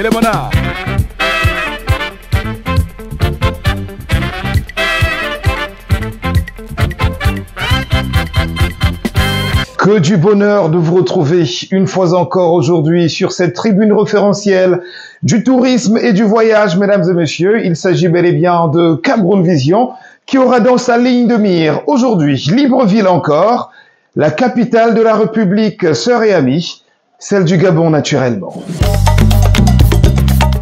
Et les monarques. Que du bonheur de vous retrouver une fois encore aujourd'hui sur cette tribune référentielle du tourisme et du voyage, mesdames et messieurs. Il s'agit bel et bien de Cameroun Vision qui aura dans sa ligne de mire aujourd'hui Libreville encore, la capitale de la République sœur et amie, celle du Gabon naturellement.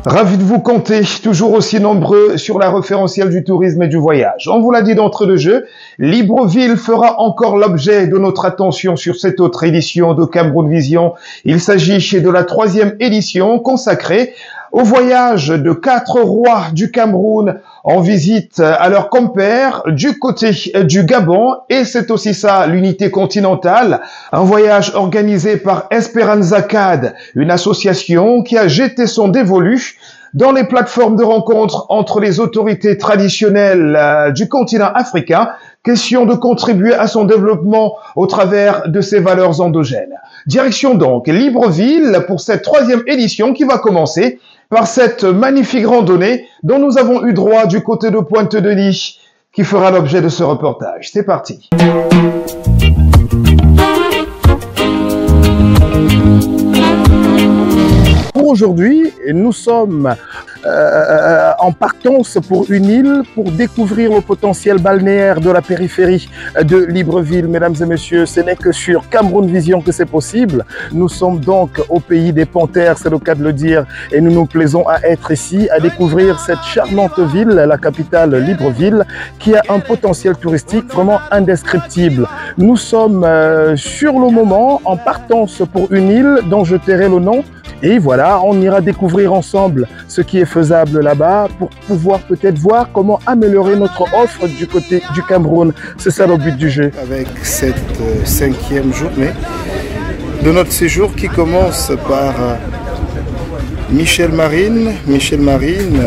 Ravi de vous compter, toujours aussi nombreux sur la référentielle du tourisme et du voyage. On vous l'a dit d'entrée de jeu, Libreville fera encore l'objet de notre attention sur cette autre édition de Cameroun Vision. Il s'agit de la 3e édition consacrée au voyage de 4 rois du Cameroun en visite à leurs compères du côté du Gabon, et c'est aussi ça l'unité continentale, un voyage organisé par Esperanza CAD, une association qui a jeté son dévolu dans les plateformes de rencontre entre les autorités traditionnelles du continent africain, question de contribuer à son développement au travers de ses valeurs endogènes. Direction donc Libreville pour cette 3e édition qui va commencer par cette magnifique randonnée dont nous avons eu droit du côté de Pointe-Denis, qui fera l'objet de ce reportage. C'est parti. Pour aujourd'hui, nous sommes en partance pour une île pour découvrir le potentiel balnéaire de la périphérie de Libreville. Mesdames et messieurs, ce n'est que sur Cameroun Vision que c'est possible. Nous sommes donc au pays des panthères, c'est le cas de le dire, et nous nous plaisons à être ici, à découvrir cette charmante ville, la capitale Libreville, qui a un potentiel touristique vraiment indescriptible. Nous sommes sur le moment en partance pour une île dont je tairai le nom. Et voilà, on ira découvrir ensemble ce qui est faisable là-bas pour pouvoir peut-être voir comment améliorer notre offre du côté du Cameroun. C'est ça le but du jeu. Avec cette 5e journée de notre séjour qui commence par Michel Marine. Michel Marine,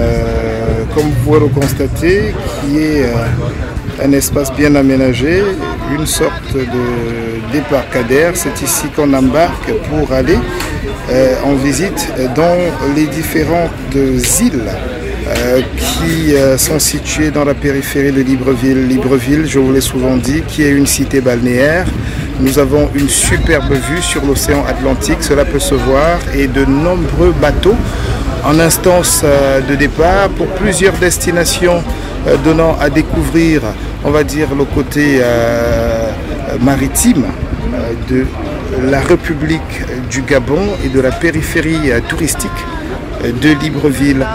comme vous pouvez le constater, qui est un espace bien aménagé, une sorte de débarcadère. C'est ici qu'on embarque pour aller en visite dans les différentes îles qui sont situées dans la périphérie de Libreville. Libreville, je vous l'ai souvent dit, qui est une cité balnéaire. Nous avons une superbe vue sur l'océan Atlantique, cela peut se voir, et de nombreux bateaux en instance de départ pour plusieurs destinations donnant à découvrir, on va dire, le côté maritime de la République du Gabon et de la périphérie touristique de Libreville.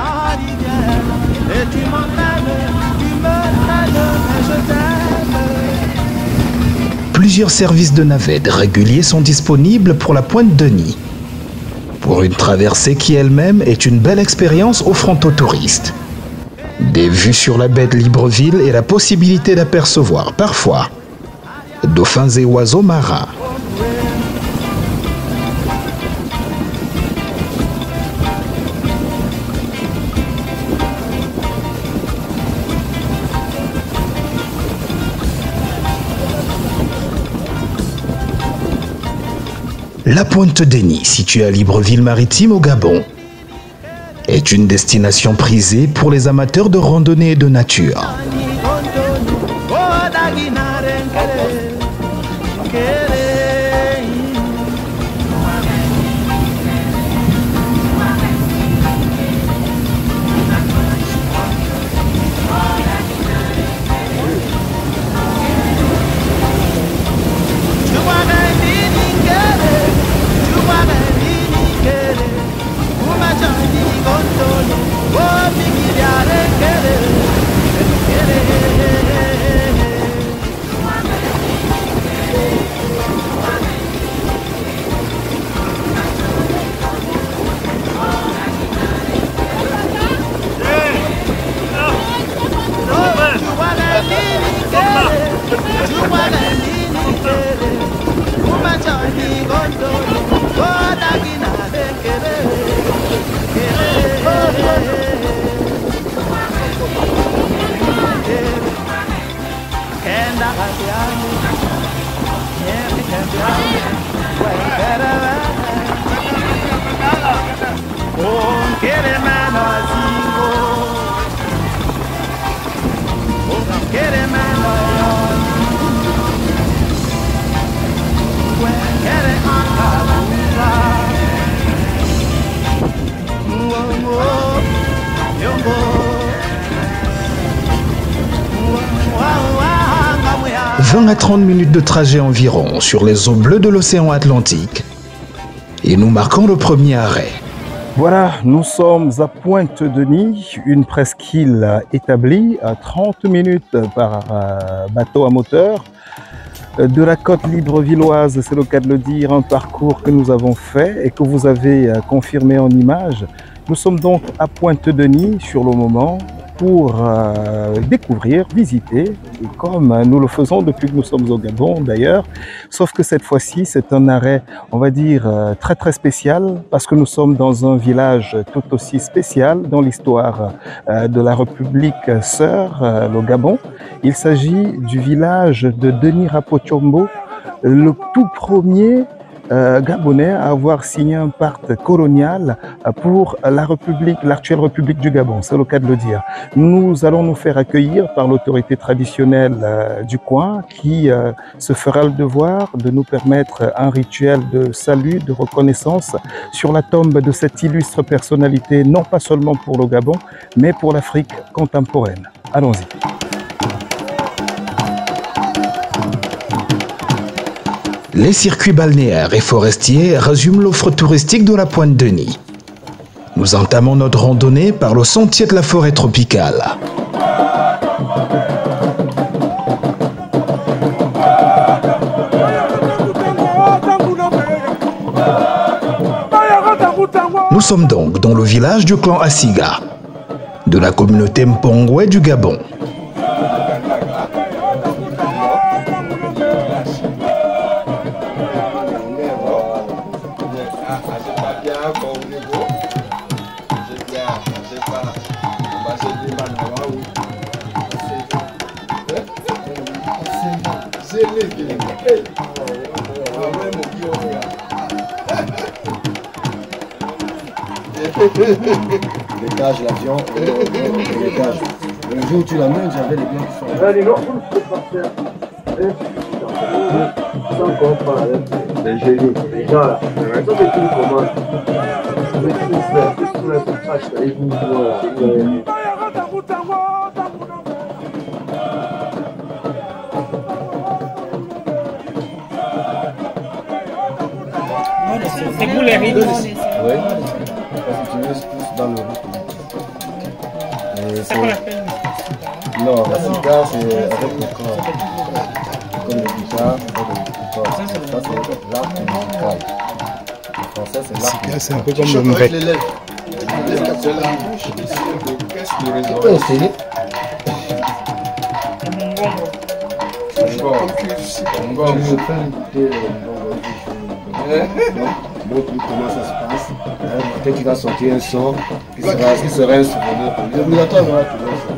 Plusieurs services de navettes réguliers sont disponibles pour la Pointe-Denis, pour une traversée qui elle-même est une belle expérience offrant aux touristes. Des vues sur la baie de Libreville et la possibilité d'apercevoir parfois dauphins et oiseaux marins. La Pointe-Denis, située à Libreville-Maritime au Gabon, est une destination prisée pour les amateurs de randonnée et de nature. « 20 à 30 minutes de trajet environ sur les eaux bleues de l'océan Atlantique et nous marquons le premier arrêt. Voilà, nous sommes à Pointe-Denis, une presqu'île établie à 30 minutes par bateau à moteur. De la côte librevilloise, c'est le cas de le dire, un parcours que nous avons fait et que vous avez confirmé en images. Nous sommes donc à Pointe-Denis sur le moment pour découvrir, visiter, et comme nous le faisons depuis que nous sommes au Gabon d'ailleurs, sauf que cette fois-ci c'est un arrêt, on va dire, très spécial parce que nous sommes dans un village tout aussi spécial dans l'histoire de la République sœur, le Gabon. Il s'agit du village de Denis Rapotjombo, le tout premier gabonais à avoir signé un pacte colonial pour la République, l'actuelle République du Gabon, c'est le cas de le dire. Nous allons nous faire accueillir par l'autorité traditionnelle du coin qui se fera le devoir de nous permettre un rituel de salut, de reconnaissance sur la tombe de cette illustre personnalité, non pas seulement pour le Gabon, mais pour l'Afrique contemporaine. Allons-y. Les circuits balnéaires et forestiers résument l'offre touristique de la Pointe-Denis. Nous entamons notre randonnée par le sentier de la forêt tropicale. Nous sommes donc dans le village du clan Asiga, de la communauté Mpongwe du Gabon. L'étage, l'avion, l'étage. Le jour où tu l'amènes, j'avais les biens qui sont là. Sans comprendre les génies, les gens là. Ça fait tout comment. C'est vous les rideaux. Oui. Tu veux plus dans le C'est quoi la peine? Non, la cigare c'est avec le corps. Comme le guitare, avec le corps. Ça c'est l'art musical. Le français c'est l'art musical. C'est un peu comme le mbec. Tu peux essayer. Donc, comment ça se passe? Peut-être qu'il va sortir un son qui sera un souvenir pour lui. Obligatoire, voilà, tu vois ça.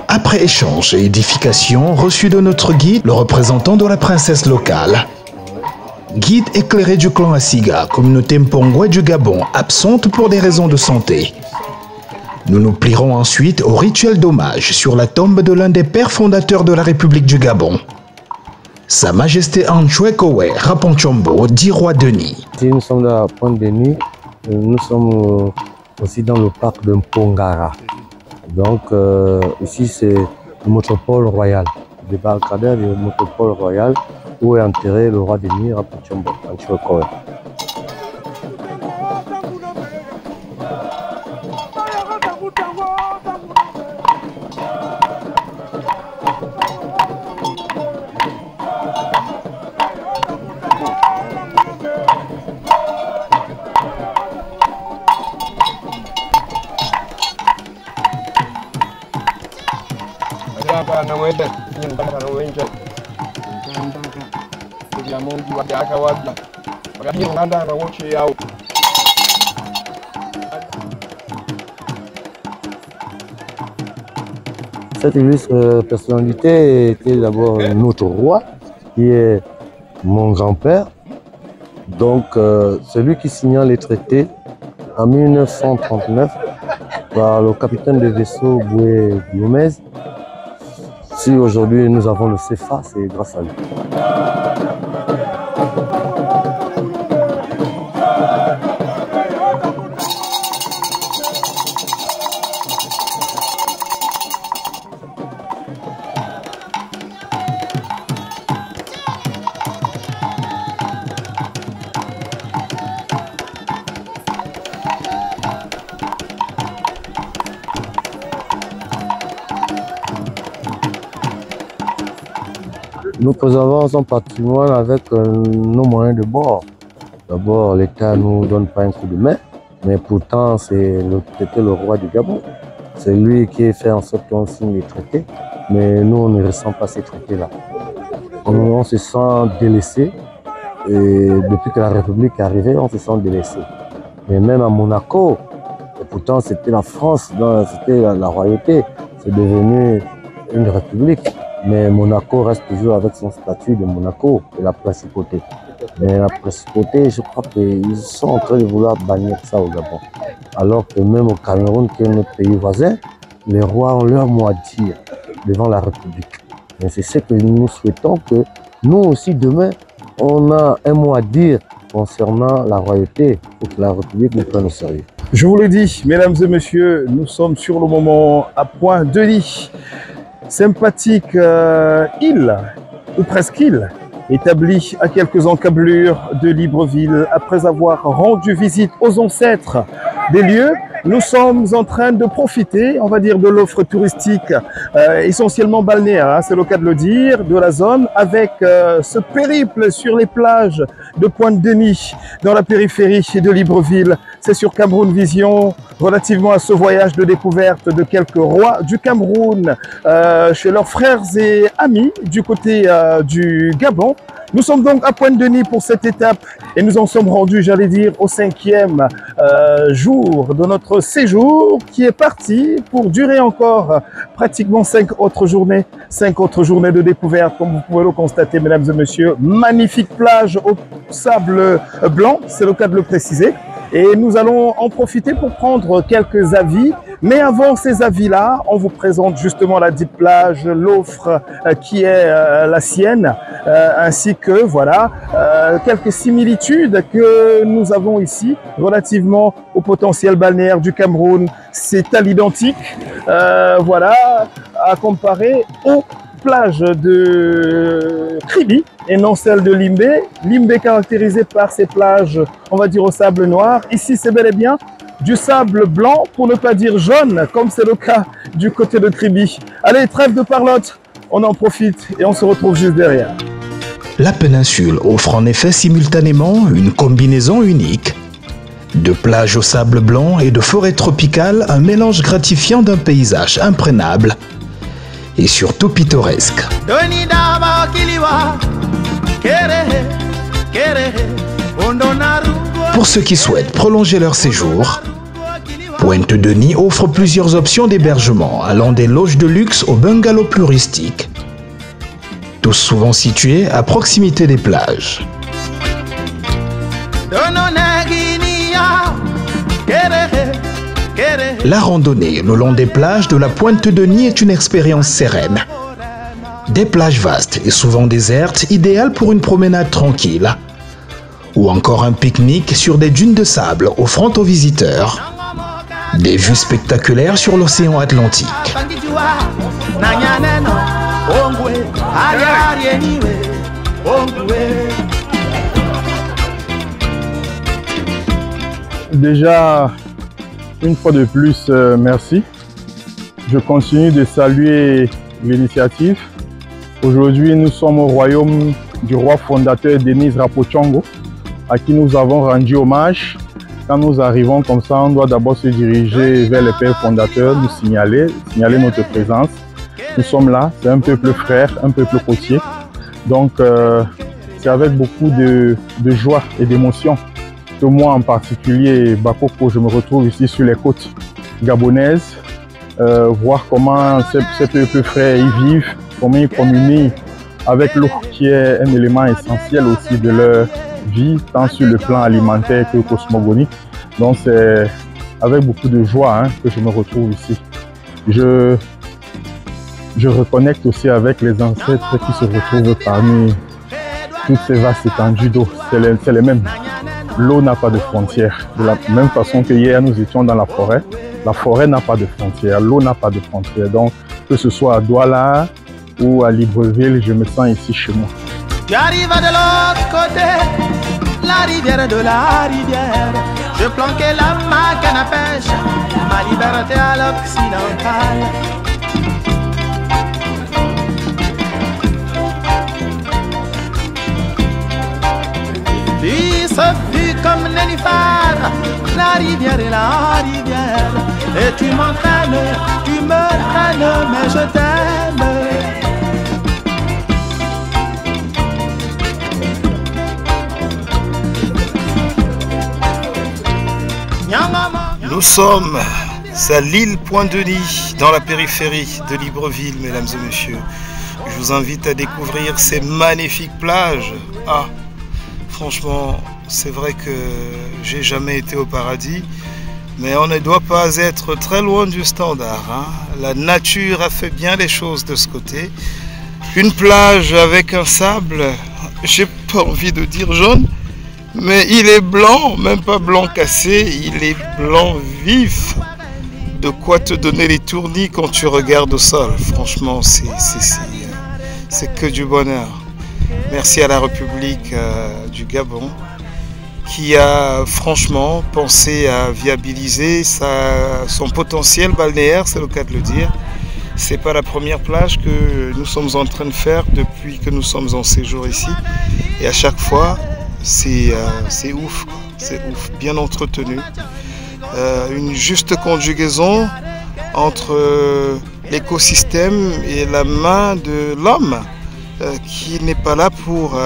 Après échange et édification reçus de notre guide, le représentant de la princesse locale. Guide éclairé du clan Asiga, communauté Mpongwe du Gabon, absente pour des raisons de santé. Nous nous plierons ensuite au rituel d'hommage sur la tombe de l'un des pères fondateurs de la République du Gabon. Sa Majesté Antchouekowe Rapotjombo, dit roi Denis. Si nous sommes à Pointe-Denis, nous sommes aussi dans le parc de Mpongara. Donc ici c'est le métropole royal, le débarcadère du métropole royal où est enterré le roi Denis Rapotjombo Antchouekowe. Cette illustre personnalité était d'abord notre roi, qui est mon grand-père, Donc, celui qui signa les traités en 1939 par le capitaine de vaisseau Boué Gomez. Si aujourd'hui nous avons le CFA, c'est grâce à lui. Nous préservons son patrimoine avec nos moyens de bord. D'abord, l'État ne nous donne pas un coup de main, mais pourtant, c'était le roi du Gabon. C'est lui qui a fait en sorte qu'on signe les traités, mais nous, on ne ressent pas ces traités-là. On se sent délaissé, et depuis que la République est arrivée, on se sent délaissé. Mais même à Monaco, et pourtant c'était la France, c'était la royauté, c'est devenu une république. Mais Monaco reste toujours avec son statut de Monaco et la principauté. Mais la principauté, je crois qu'ils sont en train de vouloir bannir ça au Gabon. Alors que même au Cameroun, qui est notre pays voisin, les rois ont leur mot à dire devant la République. Mais c'est ce que nous souhaitons, que nous aussi demain, on a un mot à dire concernant la royauté pour que la République nous prenne au sérieux. Je vous le dis, mesdames et messieurs, nous sommes sur le moment à Point-Denis. Sympathique île, ou presque île, établie à quelques encablures de Libreville. Après avoir rendu visite aux ancêtres des lieux, nous sommes en train de profiter, on va dire, de l'offre touristique essentiellement balnéaire, hein, c'est le cas de le dire, de la zone, avec ce périple sur les plages de Point-Denis, dans la périphérie de Libreville. C'est sur Cameroun Vision, relativement à ce voyage de découverte de quelques rois du Cameroun, chez leurs frères et amis du côté du Gabon. Nous sommes donc à Point-Denis pour cette étape et nous en sommes rendus, j'allais dire, au 5e jour de notre séjour qui est parti pour durer encore pratiquement 5 autres journées. 5 autres journées de découverte, comme vous pouvez le constater, mesdames et messieurs. Magnifique plage au sable blanc, c'est le cas de le préciser. Et nous allons en profiter pour prendre quelques avis. Mais avant ces avis-là, on vous présente justement la dite plage, l'offre qui est la sienne, ainsi que voilà quelques similitudes que nous avons ici relativement au potentiel balnéaire du Cameroun. C'est à l'identique, voilà, à comparer aux plages de Kribi et non celle de Limbé. Limbé caractérisé par ses plages, on va dire, au sable noir. Ici, c'est bel et bien du sable blanc, pour ne pas dire jaune, comme c'est le cas du côté de Kribi. Allez, trêve de parlotte, on en profite et on se retrouve juste derrière. La péninsule offre en effet simultanément une combinaison unique. De plages au sable blanc et de forêts tropicales, un mélange gratifiant d'un paysage imprégnable et surtout pittoresque. Pour ceux qui souhaitent prolonger leur séjour, Point-Denis offre plusieurs options d'hébergement allant des loges de luxe aux bungalows plus rustiques, tous souvent situés à proximité des plages. La randonnée le long des plages de la Point-Denis est une expérience sereine. Des plages vastes et souvent désertes, idéales pour une promenade tranquille. Ou encore un pique-nique sur des dunes de sable offrant aux visiteurs des vues spectaculaires sur l'océan Atlantique. Déjà, une fois de plus, merci. Je continue de saluer l'initiative. Aujourd'hui, nous sommes au royaume du roi fondateur Denis Rapochongo, à qui nous avons rendu hommage. Quand nous arrivons comme ça, on doit d'abord se diriger vers le père fondateur, nous signaler notre présence. Nous sommes là, c'est un peuple frère, un peuple côtier. Donc, c'est avec beaucoup de joie et d'émotion que moi en particulier, Bakoko, je me retrouve ici sur les côtes gabonaises, voir comment ces peuples frères y vivent, comment ils communient avec l'eau qui est un élément essentiel aussi de vie, tant sur le plan alimentaire que cosmogonique. Donc c'est avec beaucoup de joie que je me retrouve ici. Je reconnecte aussi avec les ancêtres qui se retrouvent parmi toutes ces vastes étendues d'eau. C'est les mêmes. L'eau n'a pas de frontières. De la même façon que hier nous étions dans la forêt n'a pas de frontières, l'eau n'a pas de frontières. Donc que ce soit à Douala ou à Libreville, je me sens ici chez moi. Tu arrives de l'autre côté, la rivière de la rivière. Je planquais ma canne à pêche, ma liberté à l'occidental. Puis ce fut comme Nénuphar, la rivière et la rivière. Et tu m'entraînes, tu me traînes, mais je t'aime. Nous sommes à l'île Point-Denis, dans la périphérie de Libreville, mesdames et messieurs. Je vous invite à découvrir ces magnifiques plages. Ah, franchement, c'est vrai que j'ai jamais été au paradis, mais on ne doit pas être très loin du standard. La nature a fait bien les choses de ce côté. Une plage avec un sable, j'ai pas envie de dire jaune, mais il est blanc, même pas blanc cassé, il est blanc vif. De quoi te donner les tournis quand tu regardes au sol. Franchement, c'est que du bonheur. Merci à la République du Gabon qui a franchement pensé à viabiliser son potentiel balnéaire, c'est le cas de le dire. C'est pas la première plage que nous sommes en train de faire depuis que nous sommes en séjour ici. Et à chaque fois, c'est ouf, c'est ouf, bien entretenu. Une juste conjugaison entre l'écosystème et la main de l'homme qui n'est pas là pour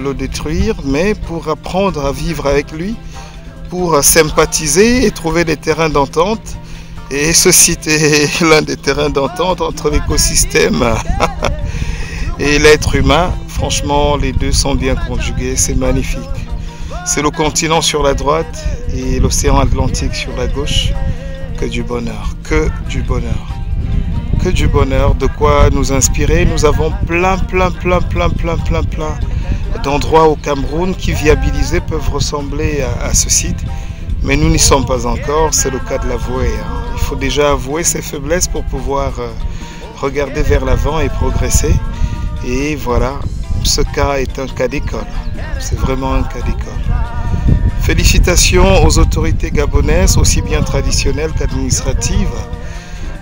le détruire, mais pour apprendre à vivre avec lui, pour sympathiser et trouver des terrains d'entente. Et ceci est l'un des terrains d'entente entre l'écosystème et l'être humain. Franchement, les deux sont bien conjugués, c'est magnifique. C'est le continent sur la droite et l'océan Atlantique sur la gauche. Que du bonheur, que du bonheur. Que du bonheur, de quoi nous inspirer. Nous avons plein d'endroits au Cameroun qui viabilisés peuvent ressembler à ce site. Mais nous n'y sommes pas encore, c'est le cas de l'avouer. Il faut déjà avouer ses faiblesses pour pouvoir regarder vers l'avant et progresser. Et voilà, ce cas est un cas d'école. C'est vraiment un cas d'école. Félicitations aux autorités gabonaises, aussi bien traditionnelles qu'administratives.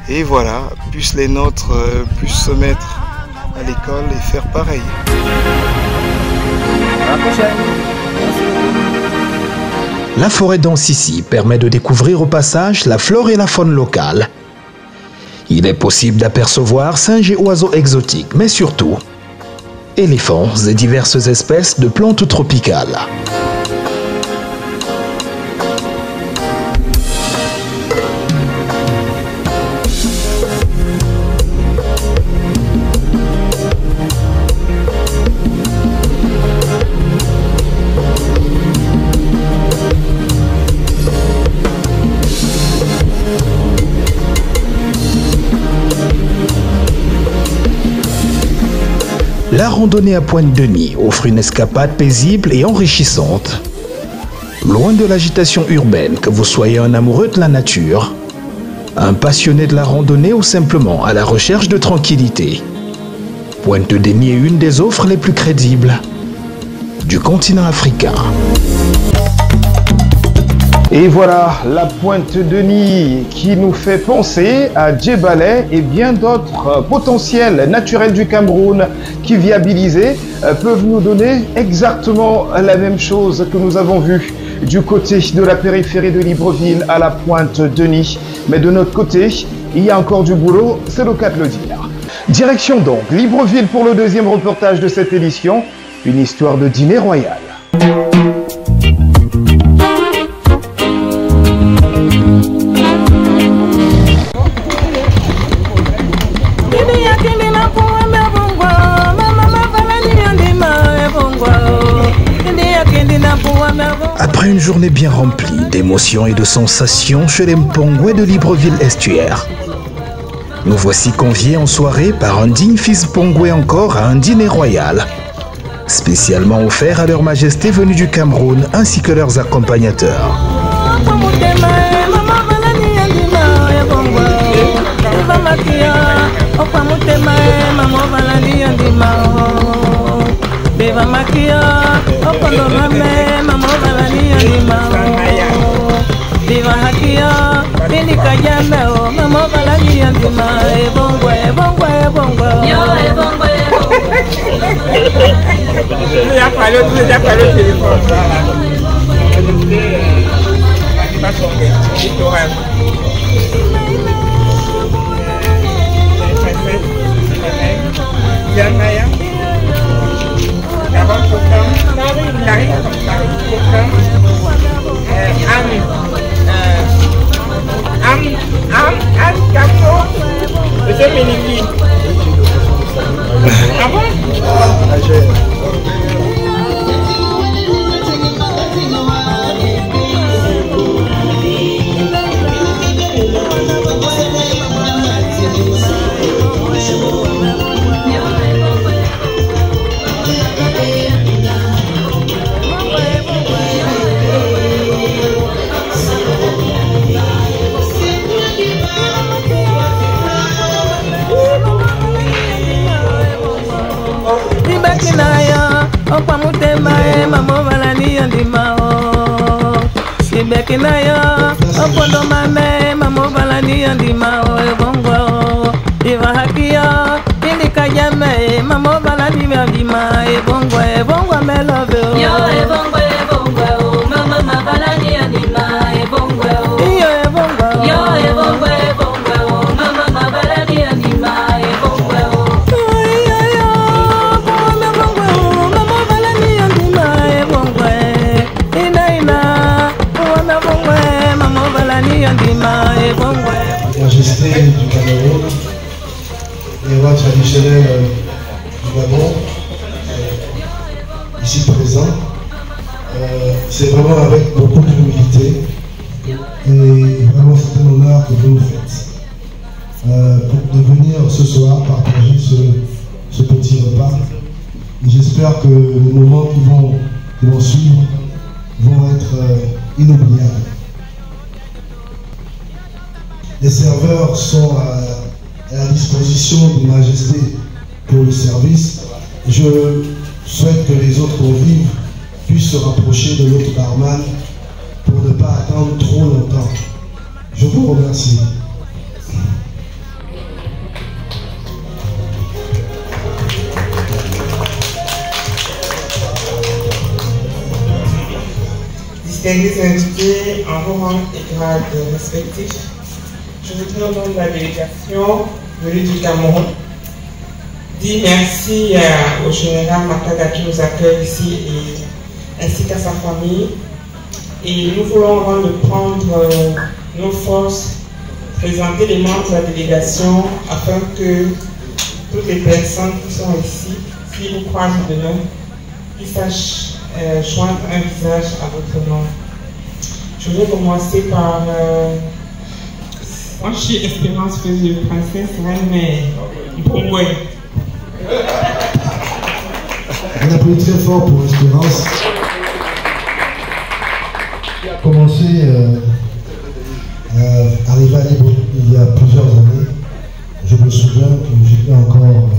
Et voilà, puissent les nôtres puissent se mettre à l'école et faire pareil. À la prochaine. La forêt dense ici permet de découvrir au passage la flore et la faune locale. Il est possible d'apercevoir singes et oiseaux exotiques, mais surtout éléphants et diverses espèces de plantes tropicales. La randonnée à Point-Denis offre une escapade paisible et enrichissante. Loin de l'agitation urbaine, que vous soyez un amoureux de la nature, un passionné de la randonnée ou simplement à la recherche de tranquillité, Point-Denis est une des offres les plus crédibles du continent africain. Et voilà, la Pointe-Denis qui nous fait penser à Djebbaleh et bien d'autres potentiels naturels du Cameroun qui viabilisés peuvent nous donner exactement la même chose que nous avons vu du côté de la périphérie de Libreville à la Pointe-Denis. Mais de notre côté, il y a encore du boulot, c'est le cas de le dire. Direction donc Libreville pour le deuxième reportage de cette édition, une histoire de dîner royal. une journée bien remplie d'émotions et de sensations chez les Mpongwe de Libreville-Estuaire. Nous voici conviés en soirée par un digne fils Mpongwe encore à un dîner royal, spécialement offert à leur majesté venue du Cameroun ainsi que leurs accompagnateurs. Majesté du Cameroun, les rois traditionnels du Gabon, ici présents. C'est vraiment avec beaucoup d'humilité et vraiment c'est un honneur que vous nous faites de venir ce soir partager ce petit repas. J'espère que les moments qui vont suivre vont être inoubliables. Les serveurs sont à la disposition de Majesté pour le service. Je souhaite que les autres convives puissent se rapprocher de l'autre barman pour ne pas attendre trop longtemps. Je vous remercie. Distingués invités en vos rangs et grades respectifs, je voudrais au nom de la délégation venue du Cameroun dire merci au général Mataga qui nous accueille ici ainsi qu'à sa famille. Et nous voulons, avant de prendre nos forces, présenter les membres de la délégation afin que toutes les personnes qui sont ici, si vous croisent demain, qu'ils sachent joindre un visage à votre nom. Je vais commencer par moi, je suis Espérance Feuille de Princesse, reine Mpongwe. On applaudit très fort pour Espérance. Qui a commencé arrivé à Libreville il y a plusieurs années. Je me souviens que j'étais encore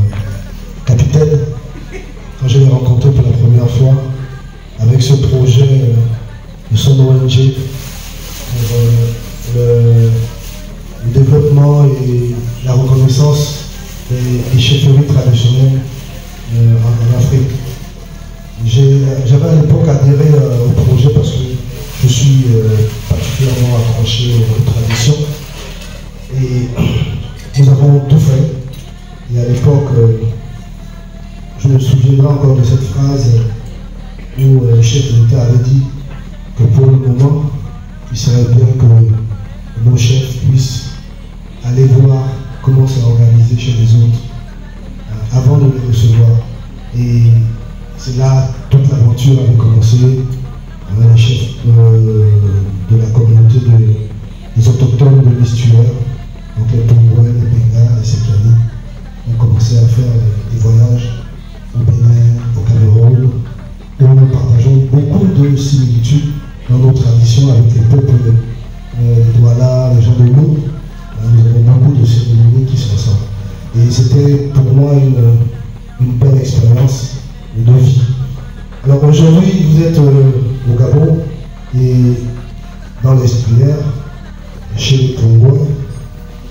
capitaine quand je l'ai rencontré pour la première fois avec ce projet de son ONG pour le développement et la reconnaissance des chefferies traditionnelles en Afrique. J'avais à l'époque adhéré au projet parce que je suis particulièrement accroché aux traditions et nous avons tout fait. Et à l'époque, je me souviendrai encore de cette phrase où le chef de l'État avait dit que pour le moment, il serait bien que nos chefs puissent aller voir comment c'est organisé chez les autres avant de les recevoir. Et c'est là toute l'aventure avait commencé avec les chefs été pour moi une belle expérience de vie. Alors aujourd'hui, vous êtes au Gabon et dans l'estuaire, chez les Congolais.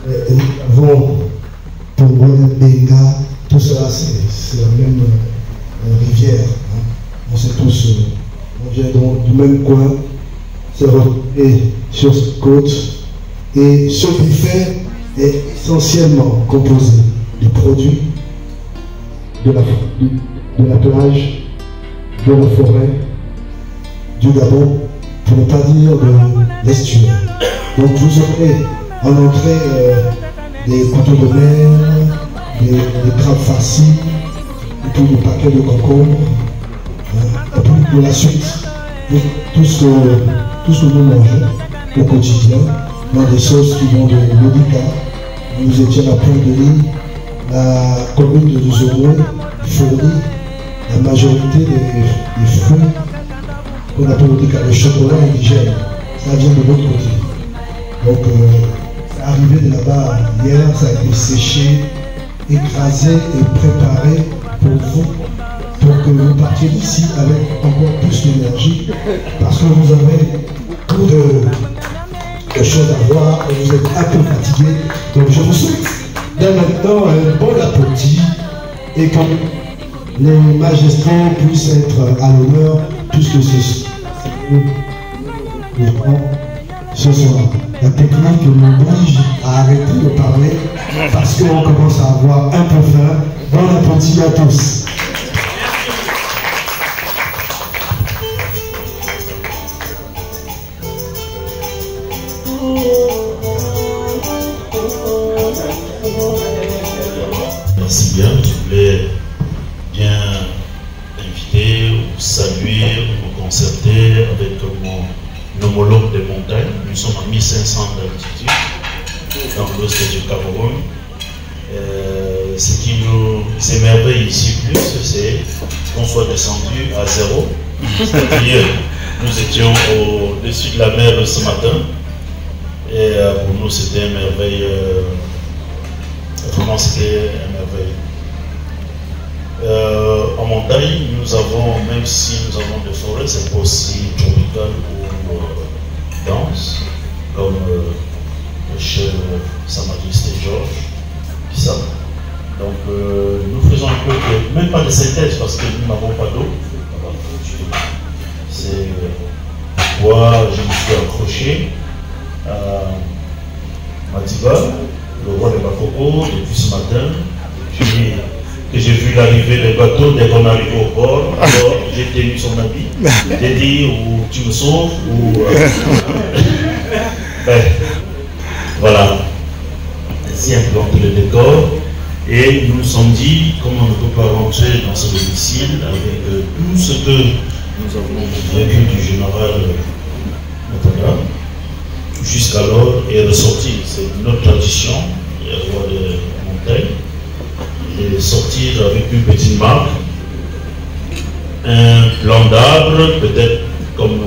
Et nous avons Congolais, Benga, tout cela, c'est la même rivière. Hein. On sait tous, on vient donc du même coin, c'est retrouvé sur cette côte. Et ce buffet est essentiellement composé des produits de la plage, de la forêt, du Gabon, pour ne pas dire de l'estuaire. Donc vous aurez en entrée des couteaux de mer, des crabes farcis, et puis des paquets de concombres, et puis de la suite, tout ce que nous mangeons au quotidien, dans des sauces qui vont de Modica. Nous étions à Pointe-de-Lille, la commune de Zoumou fournit la majorité des fruits qu'on appelle le chocolat indigène. Ça vient de l'autre côté. Donc, c'est arrivé de là-bas hier, ça a été séché, écrasé et préparé pour vous, pour que vous partiez d'ici avec encore plus d'énergie, parce que vous avez beaucoup de choses à voir et vous êtes un peu fatigué. Donc, je vous souhaite dès maintenant un bon appétit et que les magistrats puissent être à l'honneur, puisque ce soir. La technique m'oblige à arrêter de parler parce qu'on commence à avoir un peu faim. Bon appétit à tous. Merci bien, je voulais bien inviter ou saluer ou me concerter avec mon homologue des montagnes. Nous sommes à 1500 d'altitude dans l'ouest du Cameroun. Ce qui nous émerveille ici plus, c'est qu'on soit descendu à zéro. C'est-à-dire, nous étions au-dessus de la mer ce matin. Et pour nous, c'était un merveille. Vraiment, c'était un merveille. En montagne, nous avons, même si nous avons des forêts, c'est pas aussi tropical ou dense, comme chez Sa Majesté Georges, qui ça. Donc, nous faisons un peu de, même pas de synthèse parce que nous n'avons pas d'eau. C'est pourquoi je me suis accroché à Madiba, le roi de Bakoko, depuis ce matin. Puis, que j'ai vu l'arrivée des bateaux, dès qu'on arrive au port, alors j'ai tenu son habit. J'ai dit, ou tu me sauves, ou... ben, voilà. Ainsi implanté le décor. Et nous nous sommes dit, comme on ne peut pas rentrer dans ce domicile avec tout ce que nous avons vécu du général Matana, jusqu'alors est ressorti. C'est notre tradition, le roi de montagne. Et sortir avec une petite marque, un plan d'arbre, peut-être comme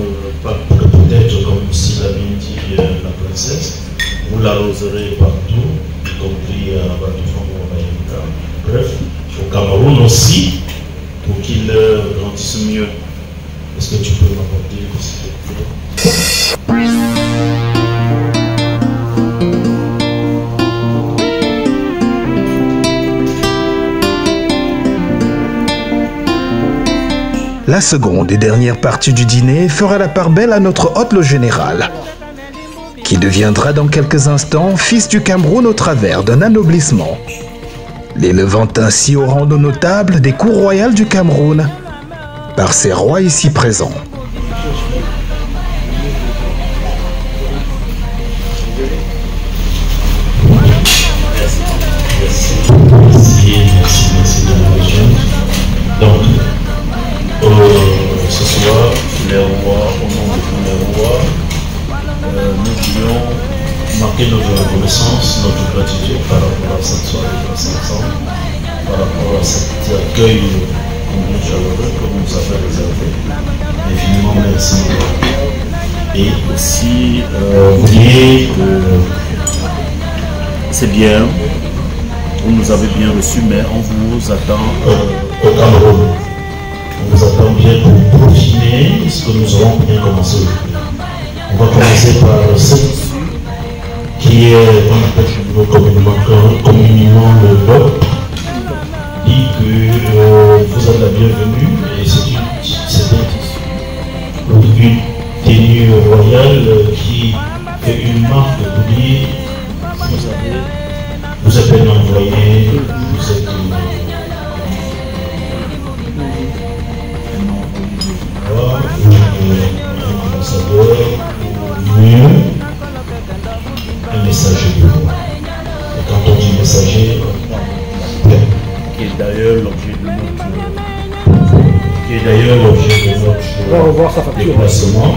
si l'a bien dit la princesse, vous l'arroserez partout, y compris à Batoufon ou à Bayamika. Bref, au Cameroun aussi, pour qu'il grandisse mieux. Est-ce que tu peux m'apporter s'il te plaît? La seconde et dernière partie du dîner fera la part belle à notre hôte le général, qui deviendra dans quelques instants fils du Cameroun au travers d'un anoblissement, l'élevant ainsi au rang de notable des cours royales du Cameroun par ses rois ici présents. Merci de nous rejoindre. Donc, ce soir, les rois, au nom de tous les rois, nous voulons marquer notre reconnaissance, notre gratitude par rapport à cette soirée passée ensemble, par rapport à cet accueil chaleureux que vous nous avez réservé. Infiniment merci. Et aussi, vous dire que c'est bien, vous nous avez bien reçus, mais on vous attend au Cameroun. On vous attend bien pour peaufiner ce que nous aurons bien commencé aujourd'hui. On va commencer par cette qui est, qu'on appelle communément le DOP, dit que vous êtes la bienvenue et c'est une tenue royale qui fait une marque pour dire vous êtes bien envoyé, vous êtes un ambassadeur, mieux un messager de vous. Et quand on dit messager, qui est d'ailleurs l'objet de notre déplacement.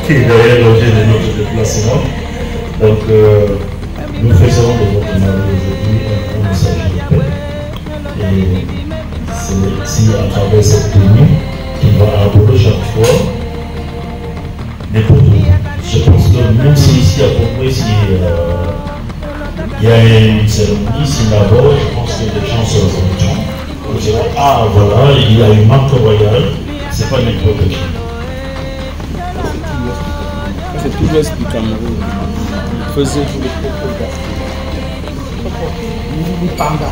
Qui est d'ailleurs l'objet de notre déplacement. Donc, nous faisons de votre mari aujourd'hui un messager de paix. Et c'est à travers cette tenue qu'il va aborder chaque fois n'importe où. Je pense que même si ici à Congo, il y a une cérémonie, si d'abord, je pense que les gens se reconnaîtront. On dira, ah voilà, il y a une marque royale, c'est pas n'importe qui. C'est tout l'ouest du Cameroun. Faisait tout le panda.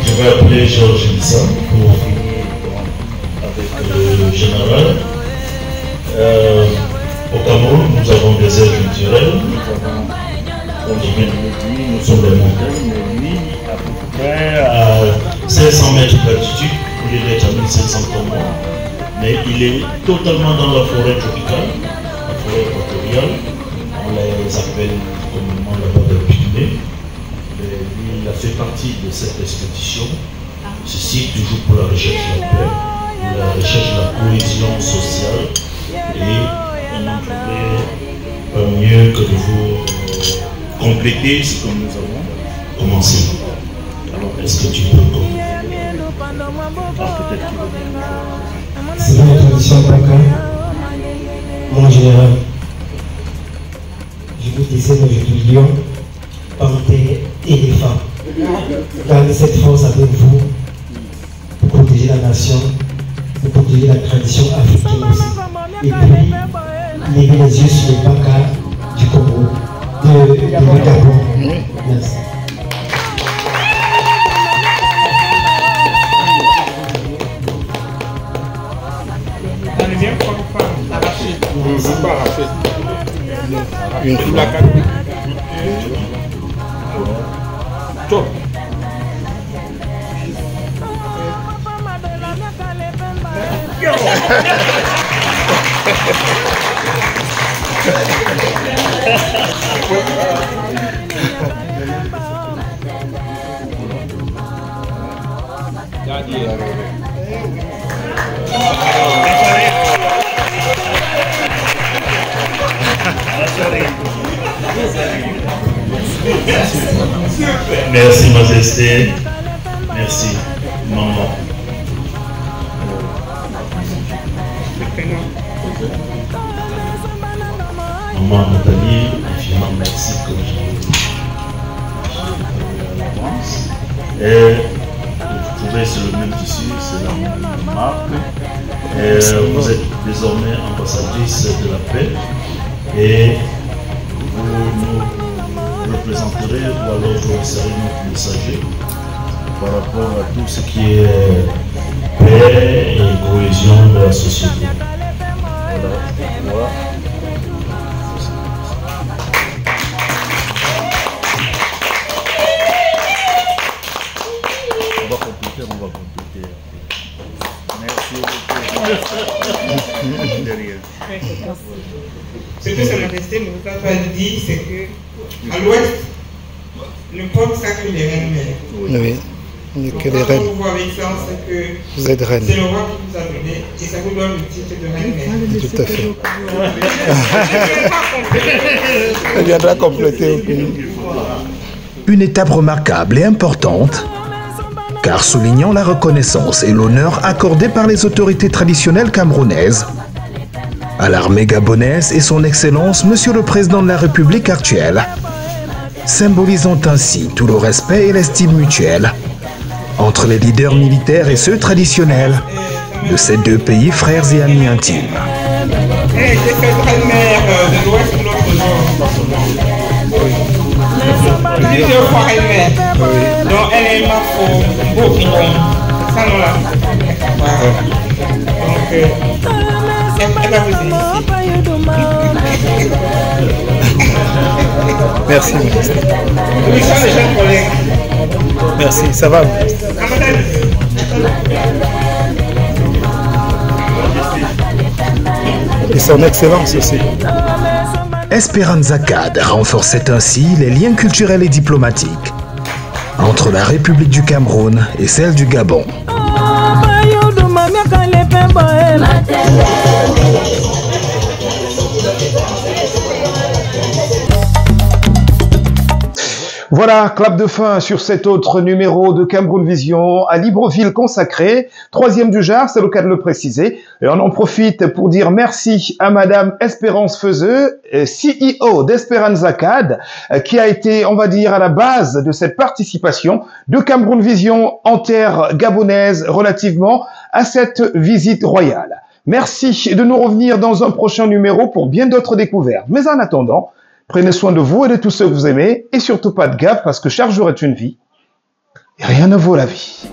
Je vais appeler Georges Lissa pour finir avec le général. Au Cameroun, nous avons des aires culturelles. Comme je viens de le dire, nous sommes des montagnes, mais lui, à peu près à 500 mètres d'altitude, il est à 1500 km. Mais il est totalement dans la forêt tropicale, la forêt équatoriale. On les appelle communément la forêt de Pinet. Il a fait partie de cette expédition. Ceci toujours pour la recherche de la paix, pour la recherche de la cohésion sociale. Et on n'en trouverait pas mieux que de vous compléter ce que nous avons commencé. Alors, est-ce que tu peux compléter? C'est la tradition Baka, mon général. Je vous disais aujourd'hui lion, panthère, éléphant. Gardez cette force avec vous pour protéger la nation, pour protéger la tradition africaine aussi. Et puis, levez les yeux sur le Baka du Congo, de Gabon. Merci. C'est pas arraché. Une sous la carte. Top. Merci Majesté, merci maman. Maman Nathalie, infiniment merci comme je et vous trouvez sur le même tissu, c'est la même marque. Et vous êtes désormais ambassadrice de la paix et vous nous représenterez ou alors vous serez notre messager par rapport à tout ce qui est paix et cohésion de la société. Voilà. On va compléter. Merci beaucoup. Ce que Sa Majesté nous a dit, c'est que à l'ouest, le peuple sacre les reines mères. Oui. Il n'y a que les reines. Vous voyez ça, c'est que Vous êtes reine. c'est le roi qui vous a donné et ça vous donne le titre de reine-mère. Tout à fait. Elle viendra compléter au pays. Une étape remarquable et importante, car soulignant la reconnaissance et l'honneur accordés par les autorités traditionnelles camerounaises à l'armée gabonaise et son Excellence Monsieur le Président de la République actuelle, symbolisant ainsi tout le respect et l'estime mutuelle entre les leaders militaires et ceux traditionnels de ces deux pays frères et amis intimes. Elle était faite reine-mère de l'Ouest de l'autre jour. Plusieurs fois reine-mère. Donc elle est ma faux beau pignon. Ça nous l'a. Donc elle va vous aider ici. Merci, ministre. Oui, ça, les jeunes collègues. Merci, ça va. Et son excellence aussi. Esperanza CAD renforçait ainsi les liens culturels et diplomatiques entre la République du Cameroun et celle du Gabon. Voilà, clap de fin sur cet autre numéro de Cameroun Vision à Libreville consacré. Troisième du genre, c'est le cas de le préciser. Et on en profite pour dire merci à Madame Espérance Feuzeux, CEO d'Esperanza CAD, qui a été, on va dire, à la base de cette participation de Cameroun Vision en terre gabonaise relativement à cette visite royale. Merci de nous revenir dans un prochain numéro pour bien d'autres découvertes. Mais en attendant, prenez soin de vous et de tous ceux que vous aimez, et surtout pas de gaffe parce que chaque jour est une vie, et rien ne vaut la vie.